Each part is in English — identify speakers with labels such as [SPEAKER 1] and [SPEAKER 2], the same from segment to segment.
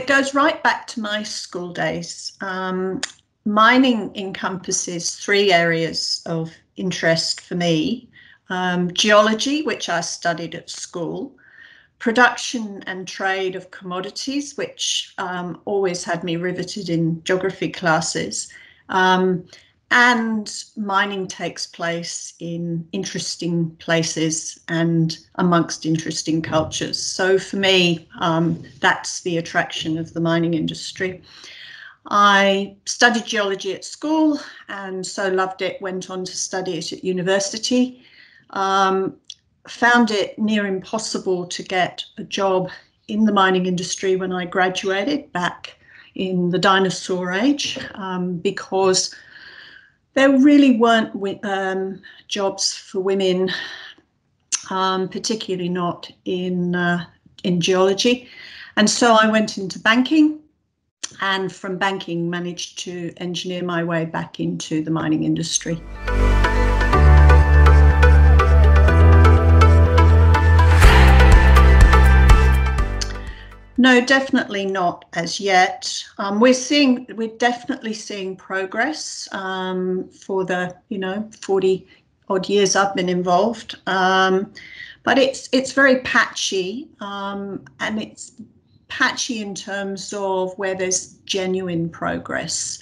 [SPEAKER 1] goes right back to my school days. Mining encompasses three areas of interest for me. Geology, which I studied at school, production and trade of commodities, which always had me riveted in geography classes, and mining takes place in interesting places and amongst interesting cultures. So for me, that's the attraction of the mining industry. I studied geology at school and so loved it, went on to study it at university. Found it near impossible to get a job in the mining industry when I graduated back in the dinosaur age, because there really weren't jobs for women, particularly not in geology. And so I went into banking, and from banking managed to engineer my way back into the mining industry. No, definitely not as yet. We're definitely seeing progress for the 40 odd years I've been involved, but it's very patchy, and it's patchy in terms of where there's genuine progress,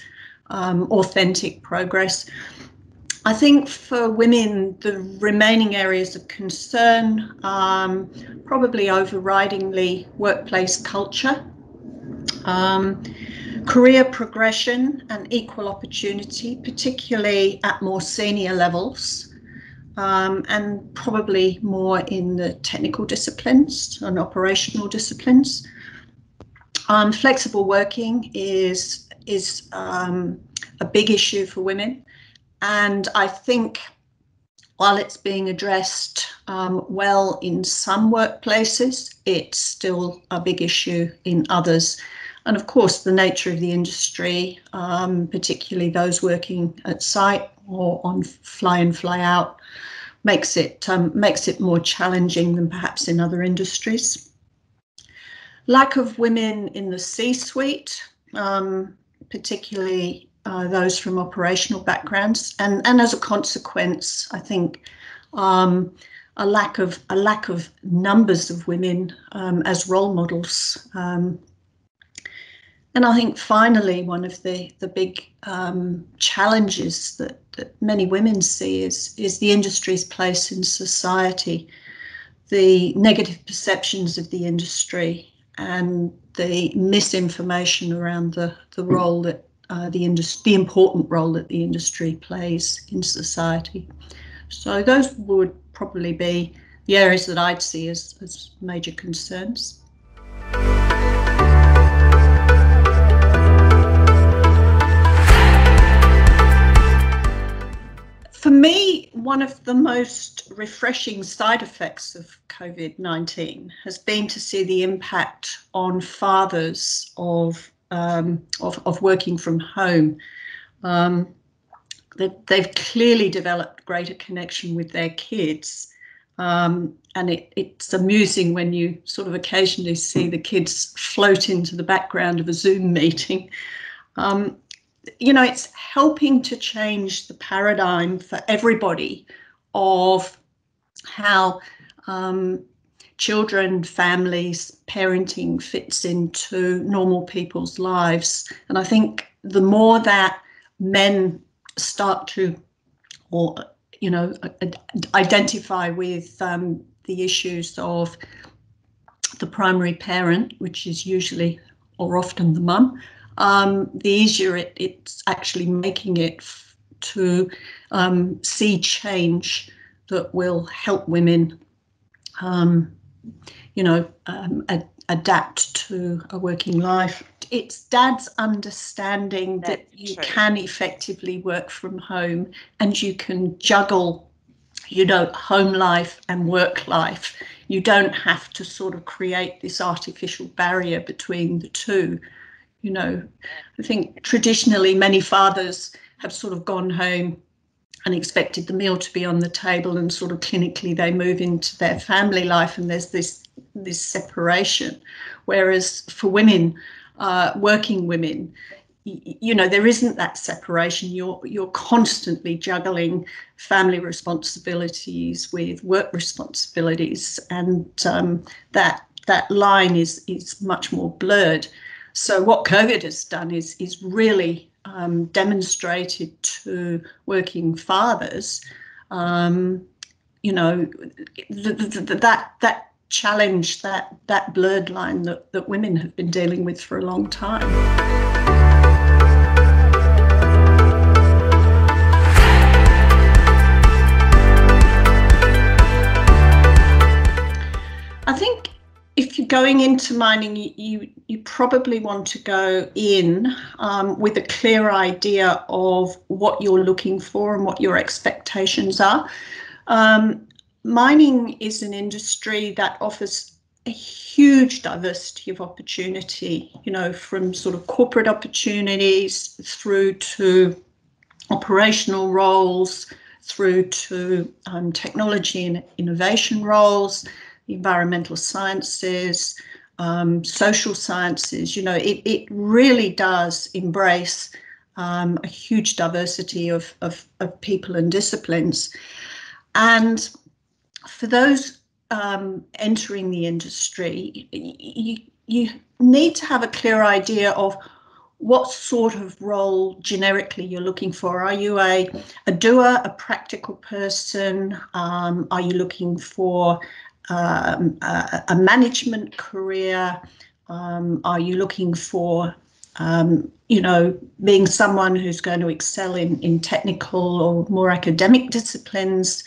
[SPEAKER 1] authentic progress. I think for women, the remaining areas of concern, probably overridingly workplace culture, career progression and equal opportunity, particularly at more senior levels, and probably more in the technical disciplines and operational disciplines. Flexible working is a big issue for women. And I think while it's being addressed well in some workplaces, it's still a big issue in others. And of course, the nature of the industry, particularly those working at site or on fly in, fly out, makes it more challenging than perhaps in other industries. Lack of women in the C-suite, particularly those from operational backgrounds, and as a consequence, I think a lack of numbers of women as role models. And I think finally, one of the big challenges that many women see is the industry's place in society, the negative perceptions of the industry, and the misinformation around the role that the important role that the industry plays in society. So those would probably be the areas that I'd see as major concerns. For me, one of the most refreshing side effects of COVID-19 has been to see the impact on fathers of working from home. They've clearly developed greater connection with their kids, and it's amusing when you sort of occasionally see the kids float into the background of a Zoom meeting. It's helping to change the paradigm for everybody of how children, families, parenting fits into normal people's lives. And I think the more that men start to, identify with the issues of the primary parent, which is usually or often the mum, the easier it's actually making it to see change that will help women adapt to a working life. It's dad's understanding that you can effectively work from home and you can juggle, home life and work life. You don't have to sort of create this artificial barrier between the two. I think traditionally many fathers have sort of gone home and expected the meal to be on the table, and sort of clinically they move into their family life and there's this separation. Whereas for women, working women, you know, there isn't that separation. You're constantly juggling family responsibilities with work responsibilities, and that line is much more blurred. So what COVID has done is really demonstrated to working fathers, you know, that challenge, that blurred line that women have been dealing with for a long time. I think if you're going into mining, you probably want to go in with a clear idea of what you're looking for and what your expectations are. Mining is an industry that offers a huge diversity of opportunity, you know, from sort of corporate opportunities through to operational roles, through to technology and innovation roles, the environmental sciences, social sciences. You know, it really does embrace a huge diversity of people and disciplines. And for those entering the industry, you need to have a clear idea of what sort of role generically you're looking for. Are you a doer, a practical person? Are you looking for a management career? Are you looking for, you know, being someone who's going to excel in technical or more academic disciplines?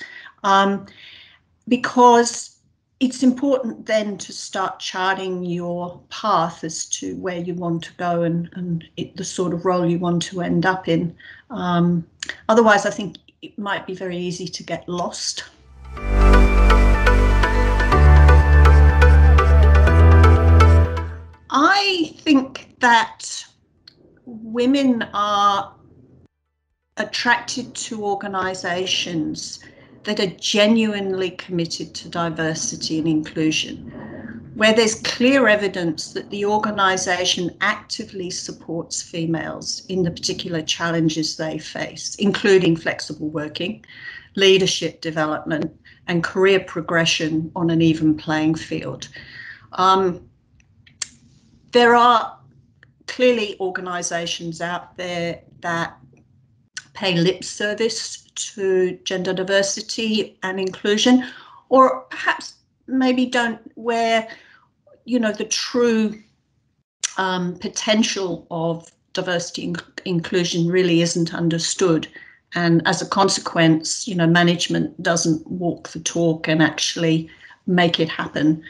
[SPEAKER 1] Because it's important then to start charting your path as to where you want to go and the sort of role you want to end up in. Otherwise, I think it might be very easy to get lost. I think that women are attracted to organisations that are genuinely committed to diversity and inclusion, where there's clear evidence that the organisation actively supports females in the particular challenges they face, including flexible working, leadership development, and career progression on an even playing field. There are clearly organisations out there that pay lip service to gender diversity and inclusion, or perhaps maybe don't, where, you know, the true potential of diversity and inclusion really isn't understood. And as a consequence, you know, management doesn't walk the talk and actually make it happen.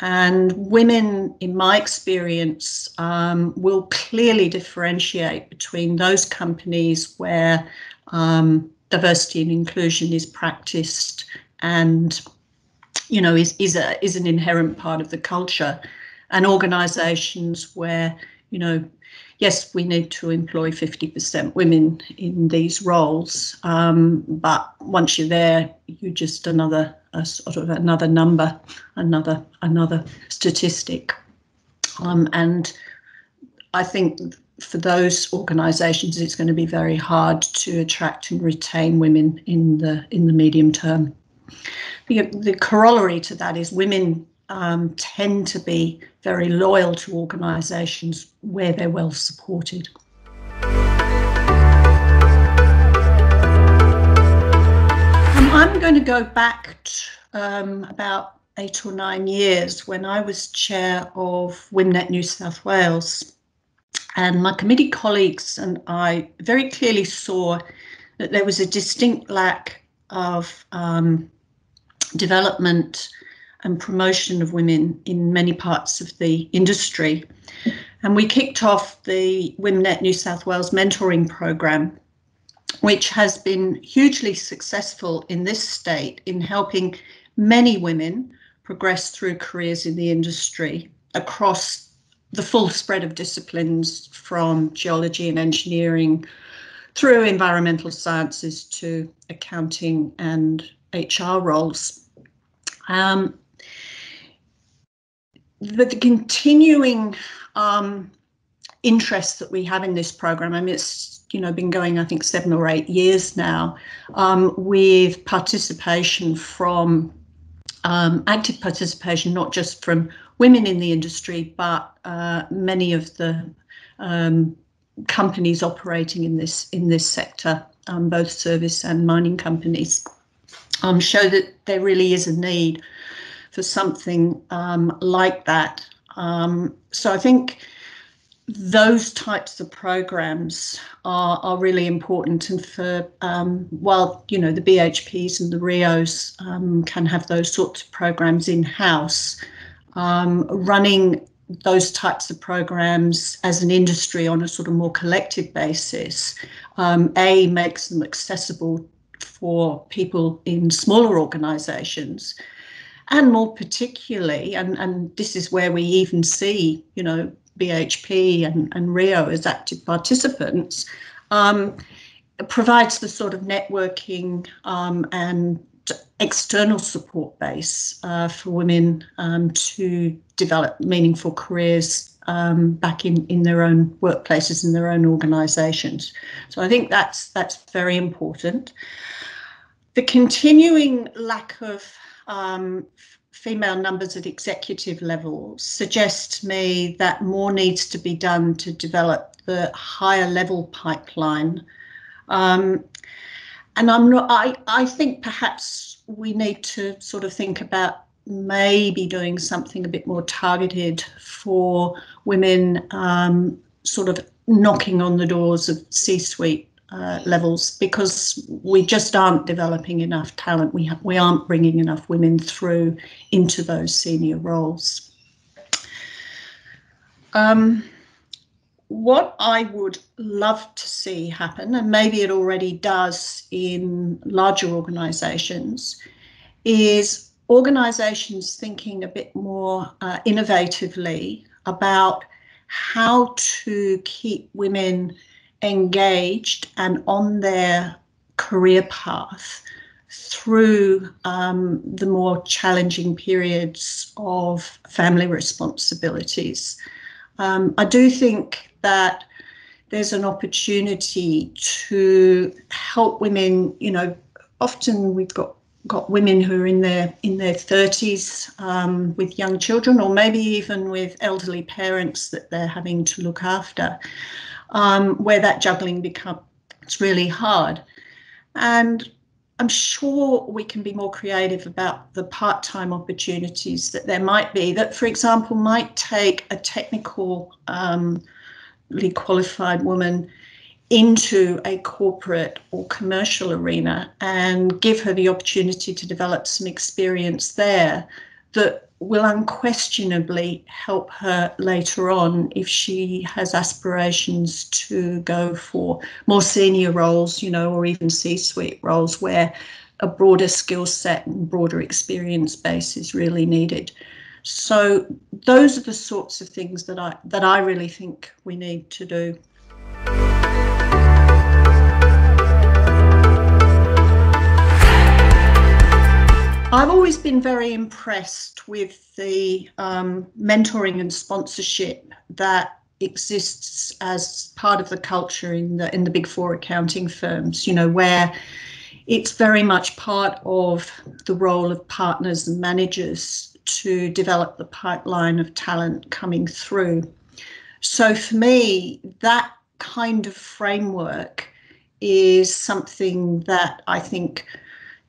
[SPEAKER 1] And women, in my experience, will clearly differentiate between those companies where diversity and inclusion is practiced and, you know, is an inherent part of the culture, and organisations where, you know, yes, we need to employ 50% women in these roles, but once you're there, you're just another number, another statistic. And I think for those organisations, it's going to be very hard to attract and retain women in the medium term. The corollary to that is women tend to be very loyal to organisations where they're well supported. I'm going to go back to, about 8 or 9 years when I was chair of WMNet New South Wales, and my committee colleagues and I very clearly saw that there was a distinct lack of development and promotion of women in many parts of the industry. And we kicked off the WMNet New South Wales mentoring program, which has been hugely successful in this state in helping many women progress through careers in the industry across the full spread of disciplines, from geology and engineering through environmental sciences to accounting and HR roles. But the continuing interest that we have in this program. I mean, it's been going, I think, 7 or 8 years now, with participation from active participation, not just from women in the industry, but many of the companies operating in this sector, both service and mining companies, show that there really is a need for something like that. So I think those types of programs are really important, and for while the BHPs and the Rios can have those sorts of programs in-house, running those types of programs as an industry on a sort of more collective basis, makes them accessible for people in smaller organisations, and more particularly, and this is where we even see BHP and Rio as active participants, provides the sort of networking and external support base for women to develop meaningful careers back in their own workplaces, in their own organisations. So I think that's very important. The continuing lack of female numbers at executive level suggests to me that more needs to be done to develop the higher level pipeline. And I think perhaps we need to sort of think about maybe doing something a bit more targeted for women, sort of knocking on the doors of C-suite levels, because we just aren't developing enough talent. We aren't bringing enough women through into those senior roles. What I would love to see happen, and maybe it already does in larger organisations, is organisations thinking a bit more innovatively about how to keep women engaged and on their career path through the more challenging periods of family responsibilities. I do think that there's an opportunity to help women. Often we've got women who are in their 30s with young children, or maybe even with elderly parents that they're having to look after, where that juggling becomes really hard. And I'm sure we can be more creative about the part-time opportunities that there might be, that, for example, might take a technically qualified woman into a corporate or commercial arena and give her the opportunity to develop some experience there that will unquestionably help her later on if she has aspirations to go for more senior roles, or even C-suite roles where a broader skill set and broader experience base is really needed. So those are the sorts of things that I really think we need to do. I've always been very impressed with the mentoring and sponsorship that exists as part of the culture in the Big Four accounting firms, where it's very much part of the role of partners and managers to develop the pipeline of talent coming through. So for me, that kind of framework is something that I think,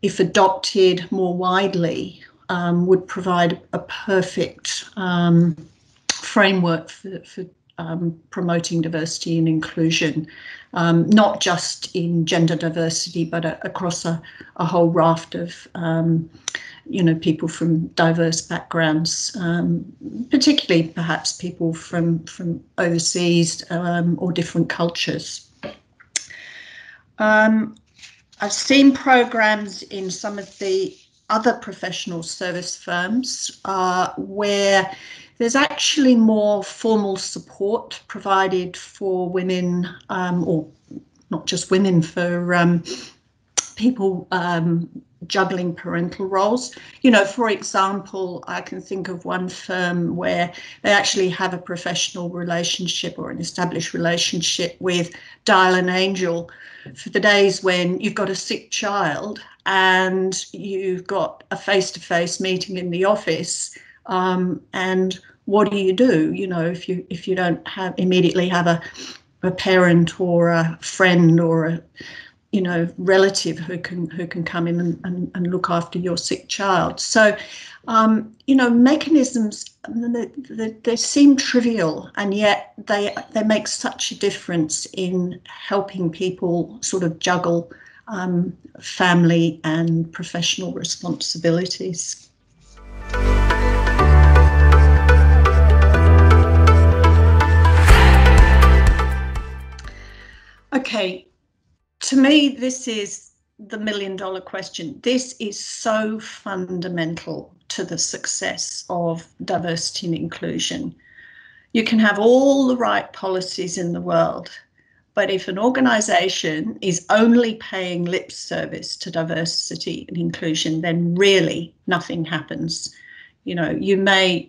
[SPEAKER 1] if adopted more widely, would provide a perfect framework for promoting diversity and inclusion, not just in gender diversity, but across a whole raft of people from diverse backgrounds, particularly perhaps people from overseas or different cultures. I've seen programs in some of the other professional service firms where there's actually more formal support provided for women, or not just women, for people juggling parental roles. You know, for example, I can think of one firm where they actually have a professional relationship or an established relationship with Dial an Angel for the days when you've got a sick child and you've got a face-to-face meeting in the office, and what do? You know, if you don't immediately have a parent or a friend or a relative who can come in and look after your sick child. So, mechanisms, they seem trivial, and yet they make such a difference in helping people sort of juggle family and professional responsibilities. Okay. To me, this is the million-dollar question. This is so fundamental to the success of diversity and inclusion. You can have all the right policies in the world, but if an organisation is only paying lip service to diversity and inclusion, then really nothing happens. You know, you may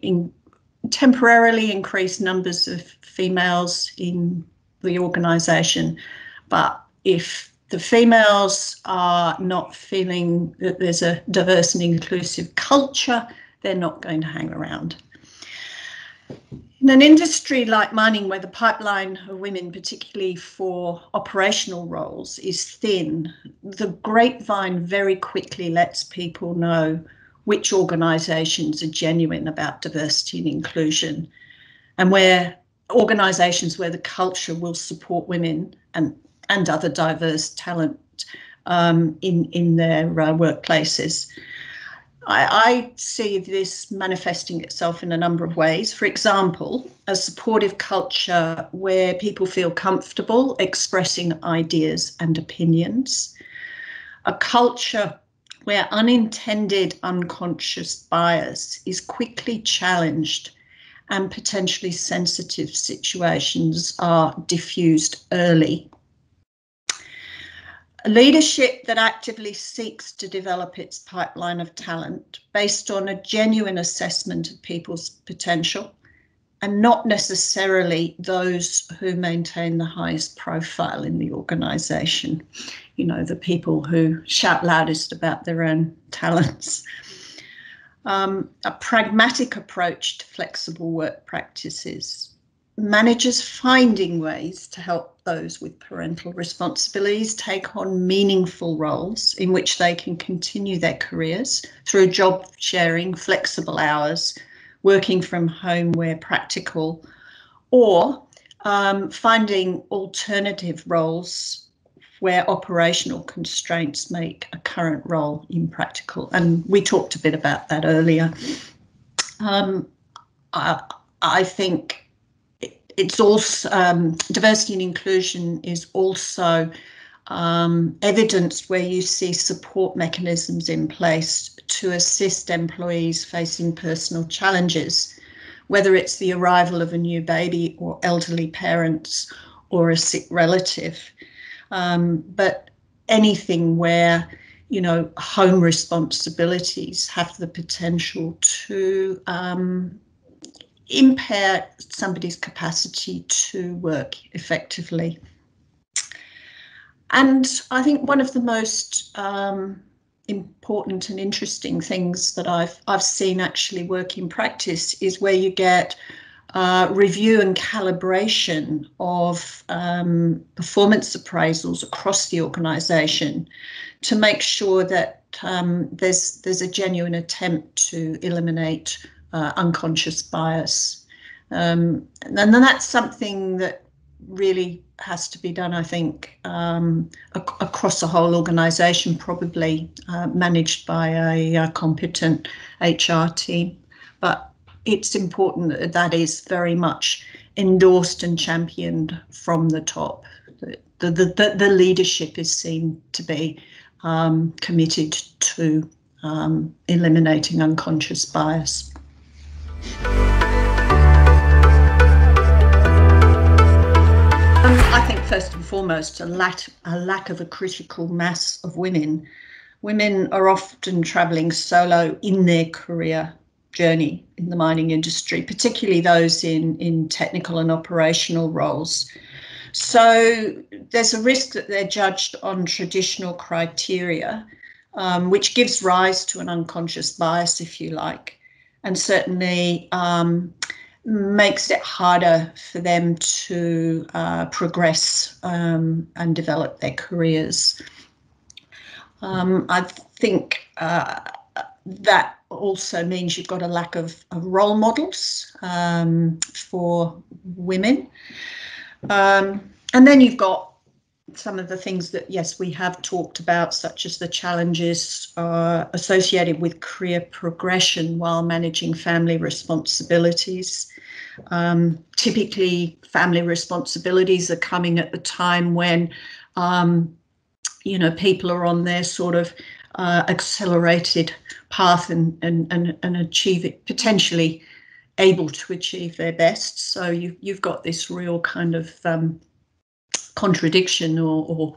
[SPEAKER 1] temporarily increase numbers of females in the organisation, but if the females are not feeling that there's a diverse and inclusive culture, they're not going to hang around. In an industry like mining, where the pipeline of women, particularly for operational roles, is thin, the grapevine very quickly lets people know which organisations are genuine about diversity and inclusion, and where organisations where the culture will support women and other diverse talent in their workplaces. I see this manifesting itself in a number of ways. For example, a supportive culture where people feel comfortable expressing ideas and opinions. A culture where unintended unconscious bias is quickly challenged and potentially sensitive situations are diffused early. A leadership that actively seeks to develop its pipeline of talent based on a genuine assessment of people's potential, and not necessarily those who maintain the highest profile in the organisation, you know, the people who shout loudest about their own talents. A pragmatic approach to flexible work practices. Managers finding ways to help those with parental responsibilities take on meaningful roles in which they can continue their careers through job sharing, flexible hours, working from home where practical, or finding alternative roles where operational constraints make a current role impractical. And we talked a bit about that earlier. I think it's also diversity and inclusion is also evidenced where you see support mechanisms in place to assist employees facing personal challenges, whether it's the arrival of a new baby or elderly parents or a sick relative. But anything where, you know, home responsibilities have the potential to impair somebody's capacity to work effectively. And I think one of the most important and interesting things that I've seen actually work in practice is where you get review and calibration of performance appraisals across the organisation to make sure that there's a genuine attempt to eliminate unconscious bias. And then that's something that really has to be done, I think, across the whole organisation, probably managed by a competent HR team. But it's important that that is very much endorsed and championed from the top. The leadership is seen to be committed to eliminating unconscious bias. I think first and foremost, a lack of a critical mass of women women are often travelling solo in their career journey in the mining industry, particularly those in technical and operational roles. So there's a risk that they're judged on traditional criteria, which gives rise to an unconscious bias, if you like, and certainly makes it harder for them to progress and develop their careers. I think that also means you've got a lack of role models for women. And then you've got some of the things that, yes, we have talked about, such as the challenges associated with career progression while managing family responsibilities. Typically, family responsibilities are coming at the time when, people are on their sort of accelerated path and achieve it, potentially able to achieve their best. So you've got this real kind of contradiction or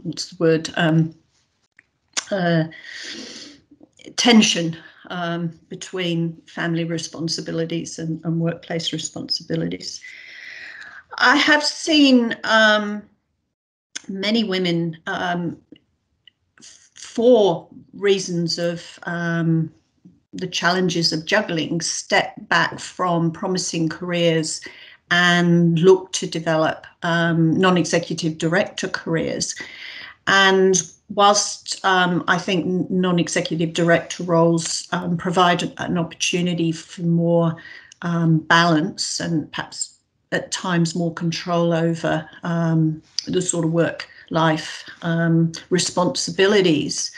[SPEAKER 1] what's the word, tension between family responsibilities and workplace responsibilities. I have seen many women, for reasons of the challenges of juggling, step back from promising careers and look to develop non-executive director careers. And whilst I think non-executive director roles provide an opportunity for more balance and perhaps at times more control over the sort of work-life responsibilities,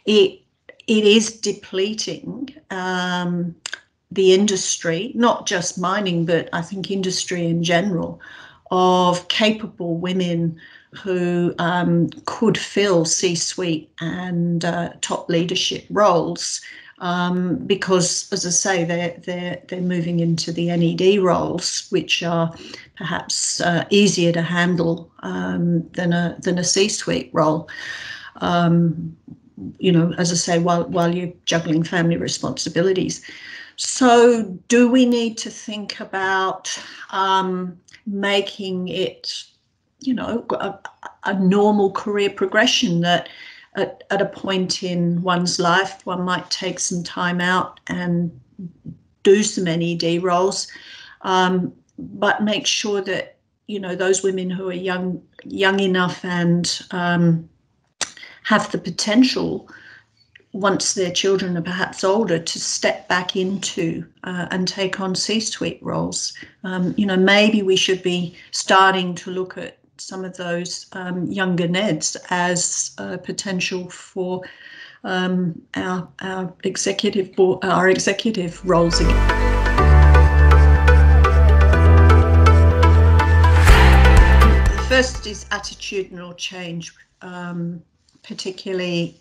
[SPEAKER 1] it is depleting the industry, not just mining, but I think industry in general, of capable women who could fill C-suite and top leadership roles, because, as I say, they're moving into the NED roles, which are perhaps easier to handle than a C-suite role. As I say, while you're juggling family responsibilities. So do we need to think about making it, a normal career progression, that at a point in one's life, one might take some time out and do some NED roles, but make sure that, those women who are young enough and have the potential, once their children are perhaps older, to step back into and take on C-suite roles. Maybe we should be starting to look at some of those younger NEDs as potential for our executive roles again. The first is attitudinal change, particularly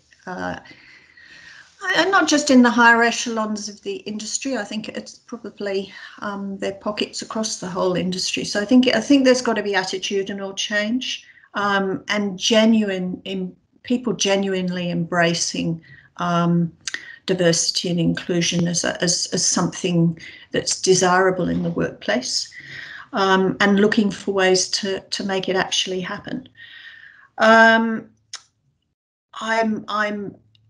[SPEAKER 1] not just in the higher echelons of the industry. I think it's probably there are pockets across the whole industry. So I think there's got to be attitudinal change, and people genuinely embracing diversity and inclusion as something that's desirable in the workplace, and looking for ways to make it actually happen. I'm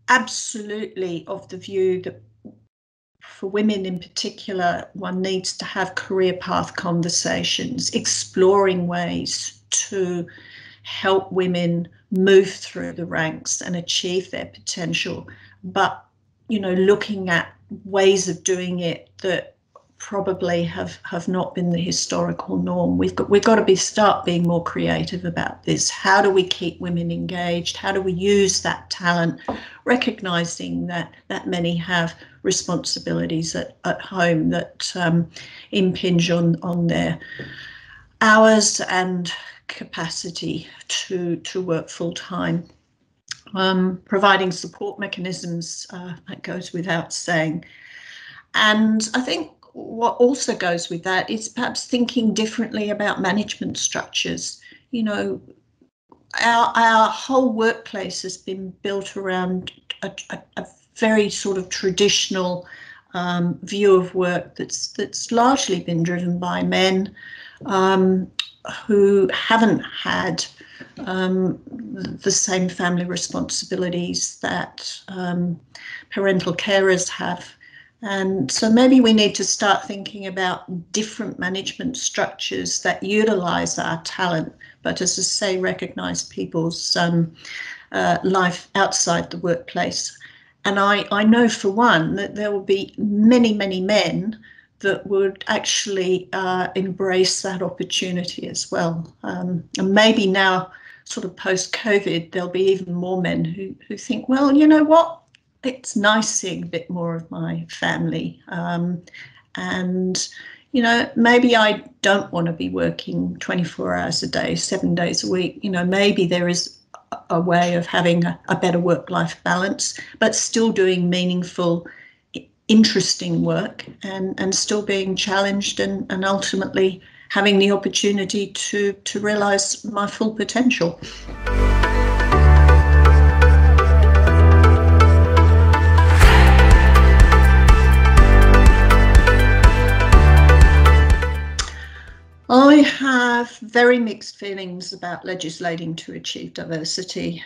[SPEAKER 1] absolutely of the view that for women in particular, one needs to have career path conversations, exploring ways to help women move through the ranks and achieve their potential, but looking at ways of doing it that probably have not been the historical norm. We've got to start being more creative about this. How do we keep women engaged? How do we use that talent, recognizing that many have responsibilities at home that impinge on their hours and capacity to work full time. Providing support mechanisms, that goes without saying. And I think what also goes with that is perhaps thinking differently about management structures. our whole workplace has been built around a very sort of traditional view of work that's largely been driven by men who haven't had the same family responsibilities that parental carers have. And so maybe we need to start thinking about different management structures that utilise our talent, but as I say, recognise people's life outside the workplace. And I know for one that there will be many, many men that would actually embrace that opportunity as well. And maybe now, sort of post-COVID, there'll be even more men who think, well, you know what? It's nice seeing a bit more of my family. And, you know, maybe I don't want to be working 24 hours a day, 7 days a week. You know, maybe there is a way of having a better work-life balance, but still doing meaningful, interesting work and still being challenged and ultimately having the opportunity to realise my full potential. I have very mixed feelings about legislating to achieve diversity.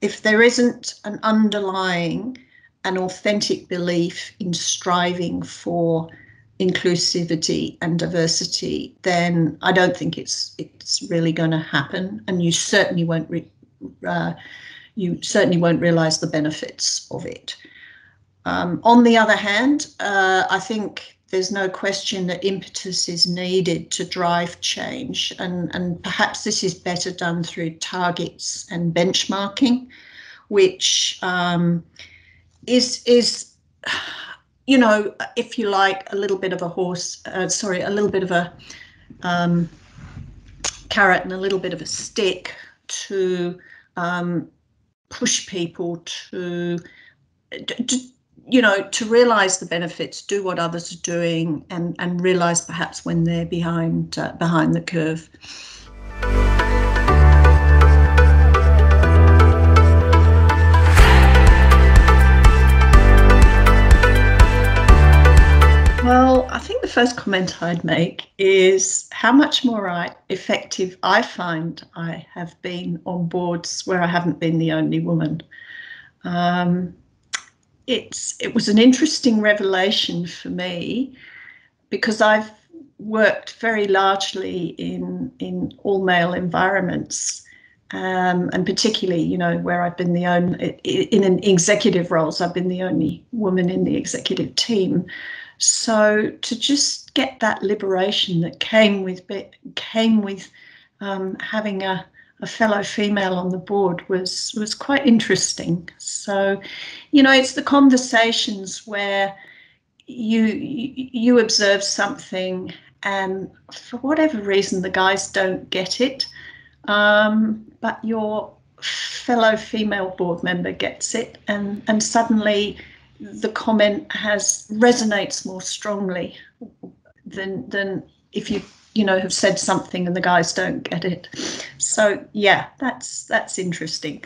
[SPEAKER 1] If there isn't an underlying and authentic belief in striving for inclusivity and diversity, then I don't think it's really going to happen, and you certainly won't realise the benefits of it. On the other hand, I think there's no question that impetus is needed to drive change, and perhaps this is better done through targets and benchmarking, which is, you know, if you like, a little bit of a carrot and a little bit of a stick to push people to realise the benefits, do what others are doing, and realise perhaps when they're behind the curve. Well, I think the first comment I'd make is how much more effective I find I have been on boards where I haven't been the only woman. It was an interesting revelation for me because I've worked very largely in all male environments, and particularly, you know, where I've been in executive roles, I've been the only woman in the executive team. So to just get that liberation that came with having a fellow female on the board was quite interesting. So, you know, it's the conversations where you observe something and for whatever reason the guys don't get it, but your fellow female board member gets it, and suddenly the comment resonates more strongly than if you have said something and the guys don't get it. So yeah, that's interesting.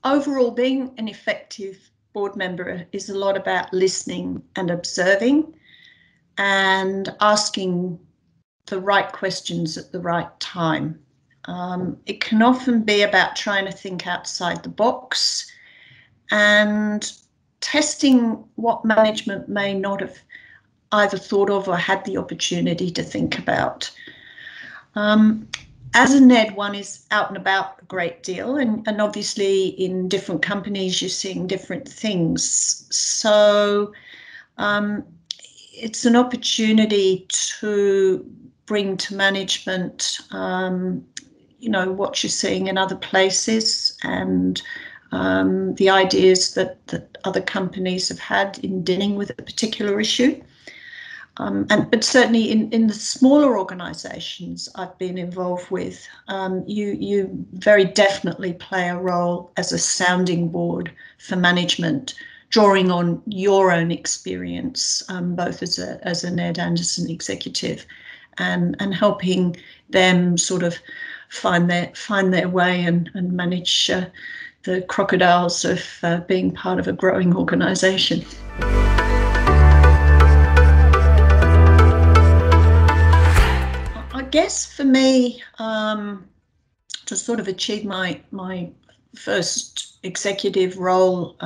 [SPEAKER 1] Overall, being an effective board member is a lot about listening and observing and asking the right questions at the right time. It can often be about trying to think outside the box and testing what management may not have either thought of or had the opportunity to think about. As a NED, one is out and about a great deal, and obviously in different companies you're seeing different things. So it's an opportunity to bring to management, what you're seeing in other places and the ideas that other companies have had in dealing with a particular issue. But certainly in the smaller organisations I've been involved with, you very definitely play a role as a sounding board for management, drawing on your own experience, both as a NED and as an executive, and helping them sort of find their way and manage the crocodiles of being part of a growing organisation. I guess for me, to sort of achieve my first executive role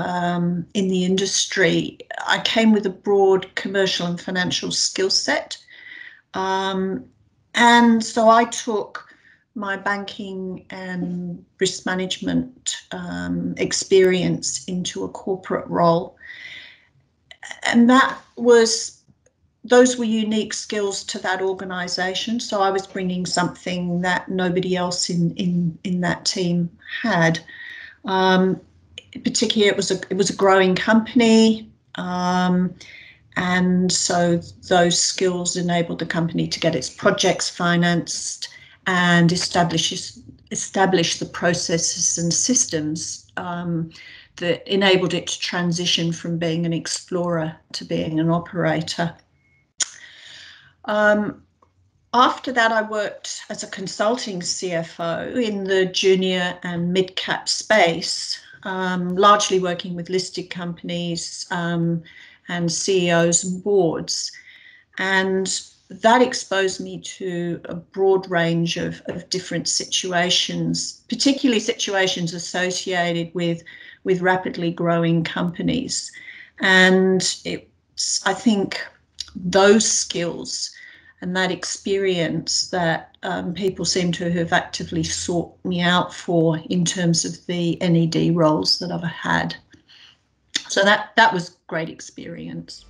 [SPEAKER 1] in the industry, I came with a broad commercial and financial skill set. And so I took my banking and risk management experience into a corporate role. And those were unique skills to that organisation. So I was bringing something that nobody else in that team had. Particularly, it was a growing company. And so those skills enabled the company to get its projects financed and establish the processes and systems that enabled it to transition from being an explorer to being an operator. After that, I worked as a consulting CFO in the junior and mid-cap space, largely working with listed companies and CEOs and boards. And that exposed me to a broad range of different situations, particularly situations associated with rapidly growing companies. And I think those skills and that experience that people seem to have actively sought me out for in terms of the NED roles that I've had. So that was great experience.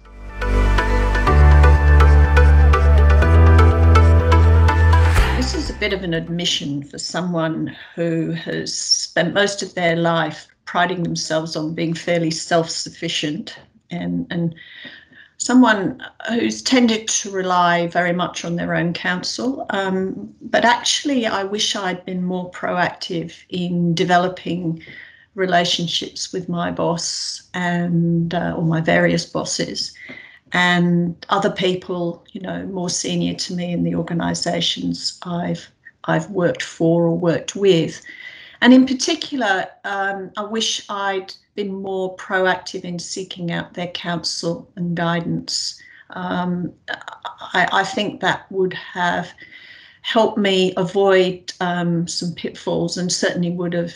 [SPEAKER 1] This is a bit of an admission for someone who has spent most of their life priding themselves on being fairly self-sufficient and someone who's tended to rely very much on their own counsel. But actually, I wish I'd been more proactive in developing relationships with my boss and or my various bosses and other people, more senior to me in the organisations I've worked for or worked with. And in particular, I wish I'd been more proactive in seeking out their counsel and guidance. I think that would have helped me avoid some pitfalls and certainly would have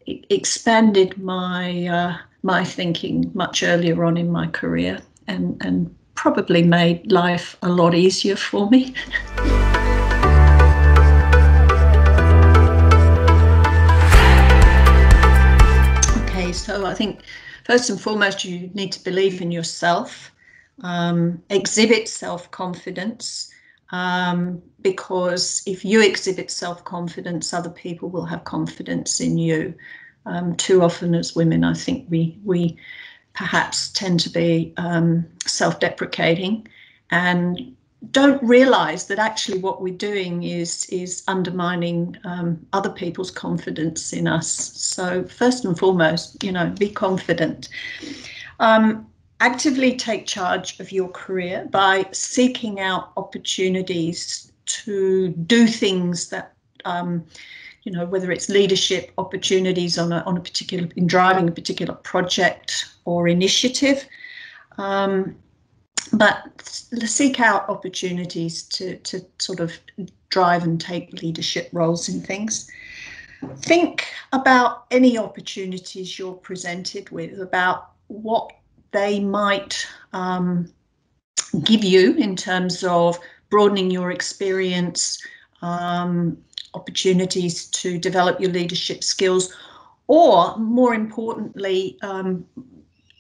[SPEAKER 1] expanded my thinking much earlier on in my career and probably made life a lot easier for me. Okay, so I think first and foremost you need to believe in yourself, exhibit self-confidence, because if you exhibit self-confidence, other people will have confidence in you. Too often as women, I think we perhaps tend to be self-deprecating and don't realise that actually what we're doing is undermining other people's confidence in us. So first and foremost, be confident. Actively take charge of your career by seeking out opportunities to do things that, whether it's leadership opportunities in driving a particular project or initiative, but seek out opportunities to sort of drive and take leadership roles in things. Think about any opportunities you're presented with, about what they might give you in terms of broadening your experience, opportunities to develop your leadership skills, or more importantly,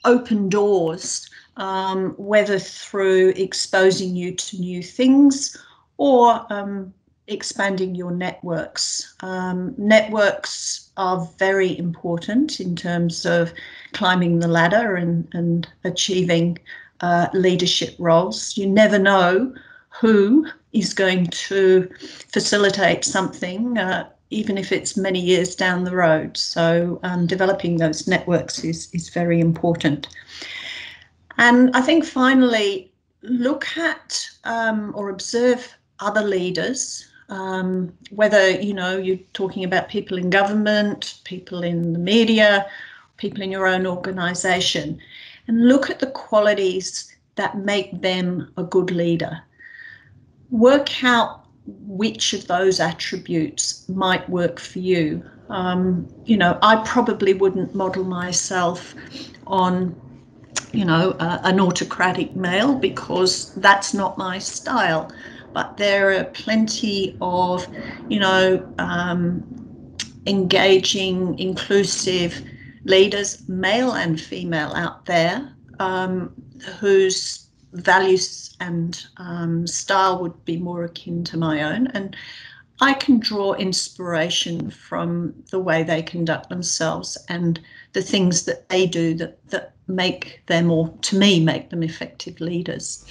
[SPEAKER 1] open doors, whether through exposing you to new things or expanding your networks. Networks are very important in terms of climbing the ladder and achieving leadership roles. You never know who is going to facilitate something, even if it's many years down the road. So developing those networks is very important. And I think finally, look at or observe other leaders whether, you know, you're talking about people in government, people in the media, people in your own organisation, and look at the qualities that make them a good leader. Work out which of those attributes might work for you. You know, I probably wouldn't model myself on, you know, an autocratic male, because that's not my style. But there are plenty of, you know, engaging, inclusive leaders, male and female, out there, whose values and style would be more akin to my own. And I can draw inspiration from the way they conduct themselves and the things that they do that make them, or to me, make them effective leaders.